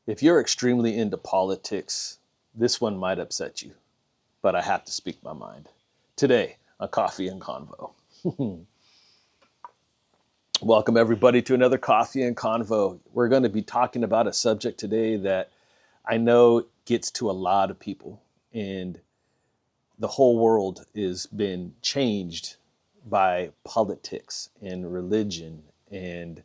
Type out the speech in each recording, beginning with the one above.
If you're extremely into politics, this one might upset you, but I have to speak my mind. Today on Coffee and Convo. Welcome, everybody, to another Coffee and Convo. We're going to be talking about a subject today that I know gets to a lot of people, and the whole world has been changed by politics and religion and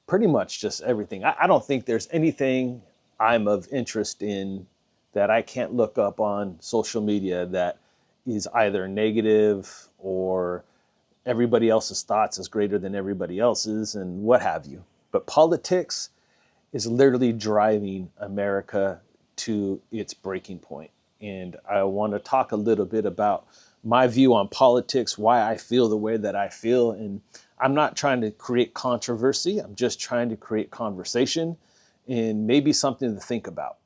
pretty much just everything. I don't think there's anything I'm of interest in that I can't look up on social media that is either negative or everybody else's thoughts is greater than everybody else's and what have you. But politics is literally driving America to its breaking point. And I want to talk a little bit about my view on politics, why I feel the way that I feel. And I'm not trying to create controversy. I'm just trying to create conversation and maybe something to think about.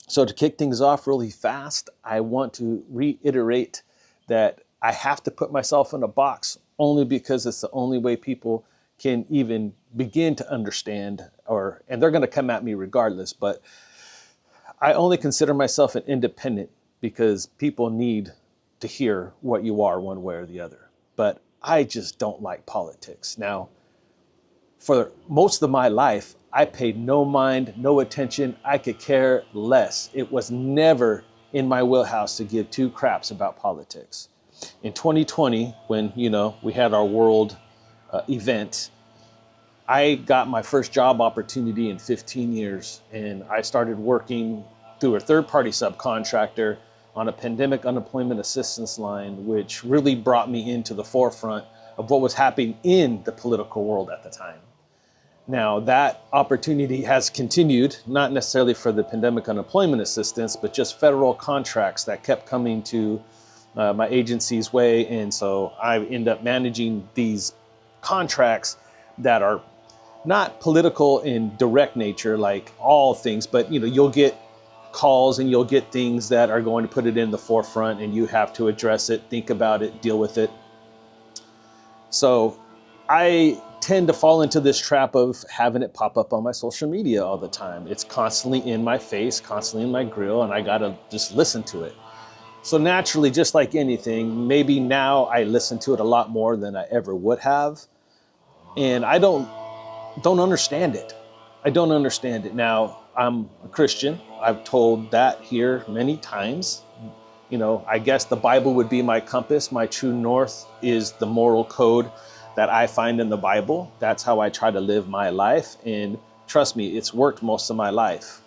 So to kick things off really fast, I want to reiterate that I have to put myself in a box only because it's the only way people can even begin to understand, and they're going to come at me regardless, but I only consider myself an independent because people need to hear what you are one way or the other. But I just don't like politics. Now, for most of my life, I paid no mind, no attention. I could care less. It was never in my wheelhouse to give two craps about politics. In 2020, when, we had our world event, I got my first job opportunity in 15 years, and I started working through a third-party subcontractor on a pandemic unemployment assistance line, which really brought me into the forefront of what was happening in the political world at the time. Now, that opportunity has continued, not necessarily for the pandemic unemployment assistance, but just federal contracts that kept coming to my agency's way. And so I end up managing these contracts that are not political in direct nature, like all things, but you'll get calls and you'll get things that are going to put it in the forefront, and you have to address it, think about it, deal with it. So I tend to fall into this trap of having it pop up on my social media all the time. It's constantly in my face, constantly in my grill, and I gotta just listen to it. So naturally, just like anything, maybe now I listen to it a lot more than I ever would have. And I don't understand it. I don't understand it. Now, I'm a Christian. I've told that here many times. I guess the Bible would be my compass. My true north is the moral code that I find in the Bible. That's how I try to live my life. And trust me, it's worked most of my life.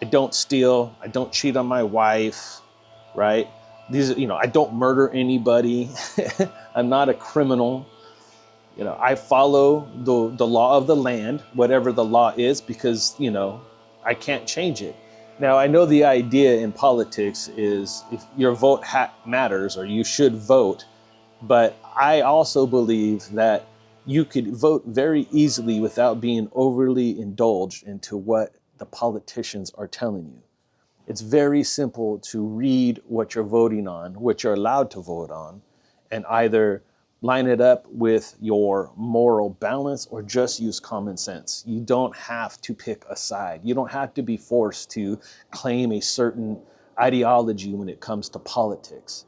I don't steal. I don't cheat on my wife, right? I don't murder anybody. I'm not a criminal. I follow the law of the land, whatever the law is, because, I can't change it. Now, I know the idea in politics is if your vote matters, or you should vote, but I also believe that you could vote very easily without being overly indulged into what the politicians are telling you. It's very simple to read what you're voting on, what you're allowed to vote on, and either line it up with your moral balance or just use common sense. You don't have to pick a side. You don't have to be forced to claim a certain ideology when it comes to politics.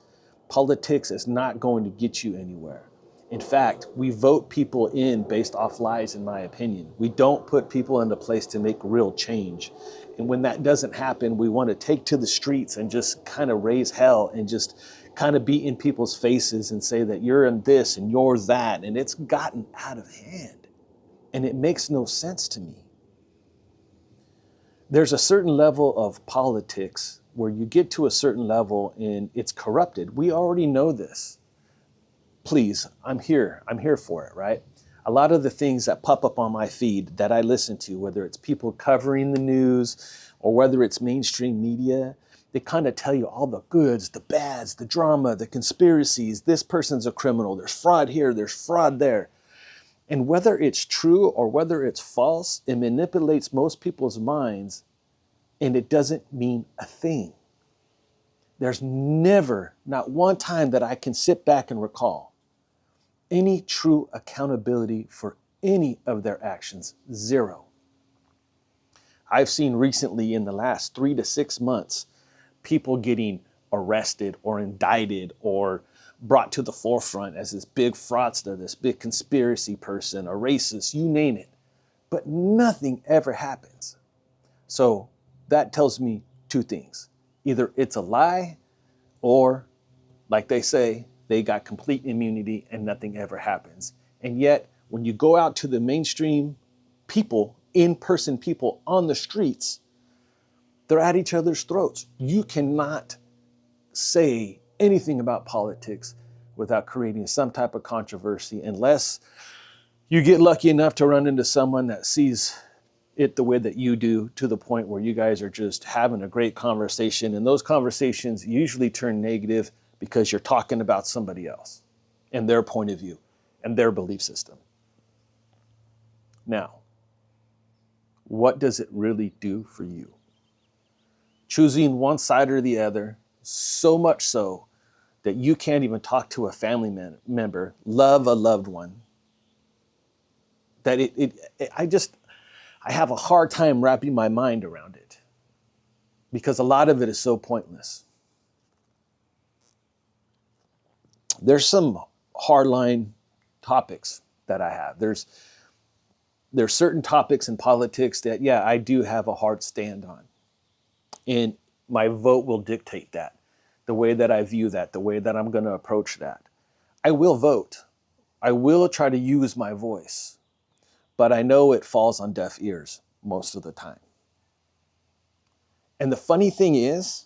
Politics is not going to get you anywhere. In fact, we vote people in based off lies, in my opinion. We don't put people into place to make real change. And when that doesn't happen, we want to take to the streets and just kind of raise hell and just kind of be in people's faces and say that you're in this and you're that. And it's gotten out of hand. And it makes no sense to me. There's a certain level of politics where you get to a certain level and it's corrupted. We already know this. Please, I'm here for it, right? A lot of the things that pop up on my feed that I listen to, whether it's people covering the news or whether it's mainstream media, they kind of tell you all the goods, the bads, the drama, the conspiracies. This person's a criminal. There's fraud here, there's fraud there. And whether it's true or whether it's false, it manipulates most people's minds, and it doesn't mean a thing. There's never, not one time that I can sit back and recall any true accountability for any of their actions. Zero. I've seen recently in the last 3 to 6 months, people getting arrested or indicted or brought to the forefront as this big fraudster, this big conspiracy person, a racist, you name it. But nothing ever happens. So that tells me two things. Either it's a lie, or like they say, they got complete immunity and nothing ever happens. And yet, when you go out to the mainstream people, in-person people on the streets, they're at each other's throats. You cannot say anything about politics without creating some type of controversy, unless you get lucky enough to run into someone that sees it the way that you do, to the point where you guys are just having a great conversation. And those conversations usually turn negative because you're talking about somebody else and their point of view and their belief system. Now, what does it really do for you? Choosing one side or the other, so much so that you can't even talk to a family member, love a loved one, that I have a hard time wrapping my mind around it, because a lot of it is so pointless. There's some hardline topics that I have. There's certain topics in politics that, yeah, I do have a hard stand on. And my vote will dictate that, the way that I view that, the way that I'm going to approach that. I will vote. I will try to use my voice, but I know it falls on deaf ears most of the time. And the funny thing is,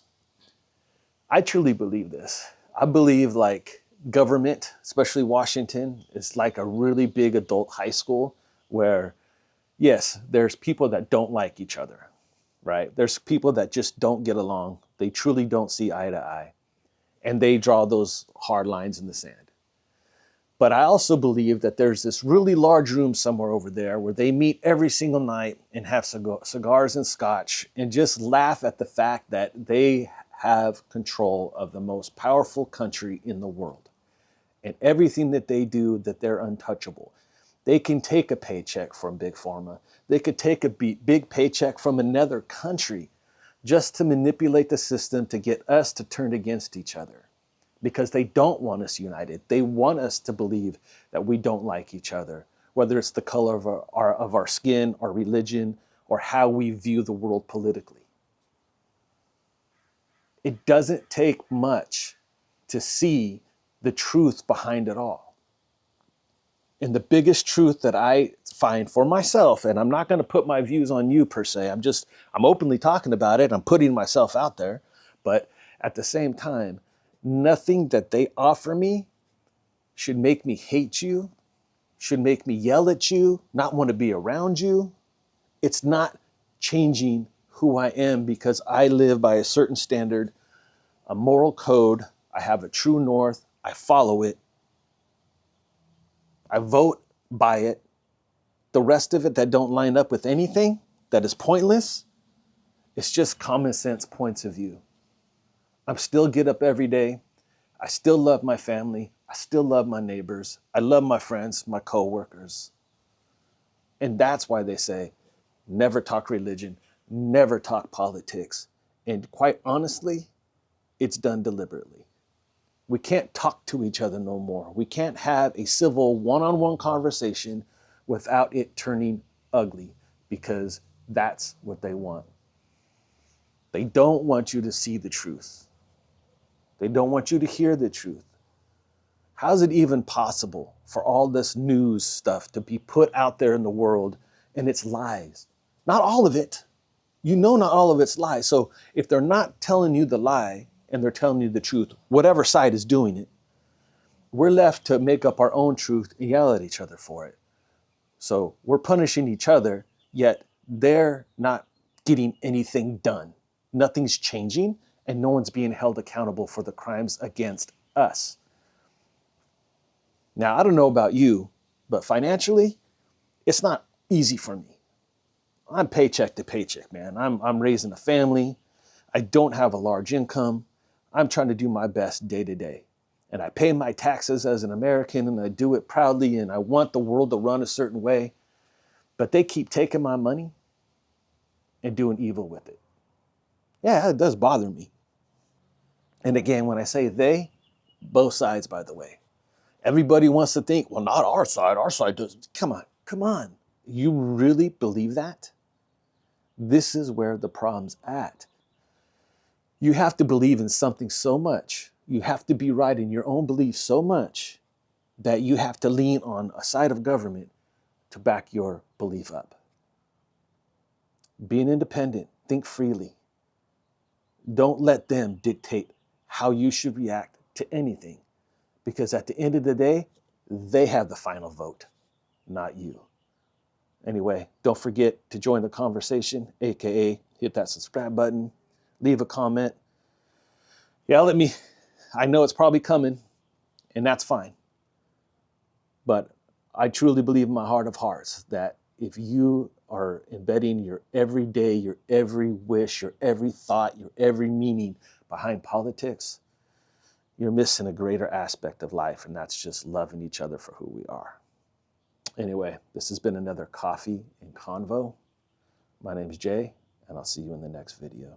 I truly believe this. I believe like government, especially Washington, is like a really big adult high school where, yes, there's people that don't like each other, right? There's people that just don't get along. They truly don't see eye to eye. And they draw those hard lines in the sand. But I also believe that there's this really large room somewhere over there where they meet every single night and have cigars and scotch and just laugh at the fact that they have control of the most powerful country in the world. And everything that they do, that they're untouchable. They can take a paycheck from Big Pharma. They could take a big paycheck from another country just to manipulate the system to get us to turn against each other, because they don't want us united. They want us to believe that we don't like each other, whether it's the color of our skin, our religion, or how we view the world politically. It doesn't take much to see the truth behind it all. And the biggest truth that I find for myself, and I'm not going to put my views on you per se, I'm openly talking about it, I'm putting myself out there, but at the same time, nothing that they offer me should make me hate you, should make me yell at you, not want to be around you. It's not changing who I am, because I live by a certain standard, a moral code. I have a true north. I follow it. I vote by it. The rest of it that don't line up with anything, that is pointless, it's just common sense points of view. I still get up every day. I still love my family. I still love my neighbors. I love my friends, my coworkers. And that's why they say, never talk religion, never talk politics. And quite honestly, it's done deliberately. We can't talk to each other no more. We can't have a civil one-on-one conversation without it turning ugly, because that's what they want. They don't want you to see the truth. They don't want you to hear the truth. How is it even possible for all this news stuff to be put out there in the world and it's lies? Not all of it. You know, not all of it's lies. So if they're not telling you the lie and they're telling you the truth, whatever side is doing it, we're left to make up our own truth and yell at each other for it. So we're punishing each other, yet they're not getting anything done. Nothing's changing, and no one's being held accountable for the crimes against us. Now, I don't know about you, but financially, it's not easy for me. I'm paycheck to paycheck, man. I'm raising a family. I don't have a large income. I'm trying to do my best day to day. And I pay my taxes as an American, and I do it proudly, and I want the world to run a certain way. But they keep taking my money. and doing evil with it. Yeah, it does bother me. And again, when I say they, both sides, by the way. Everybody wants to think, well, not our side. Our side doesn't. Come on, come on. You really believe that? This is where the problem's at. You have to believe in something so much. You have to be right in your own belief so much that you have to lean on a side of government to back your belief up. Being independent, think freely. Don't let them dictate how you should react to anything, because at the end of the day, they have the final vote, not you. Anyway, don't forget to join the conversation, aka hit that subscribe button, leave a comment. Yeah, I know it's probably coming, and that's fine. But I truly believe in my heart of hearts that if you are embedding your every day, your every wish, your every thought, your every meaning behind politics, you're missing a greater aspect of life, and that's just loving each other for who we are. Anyway, this has been another Coffee and Convo. My name is Jay, and I'll see you in the next video.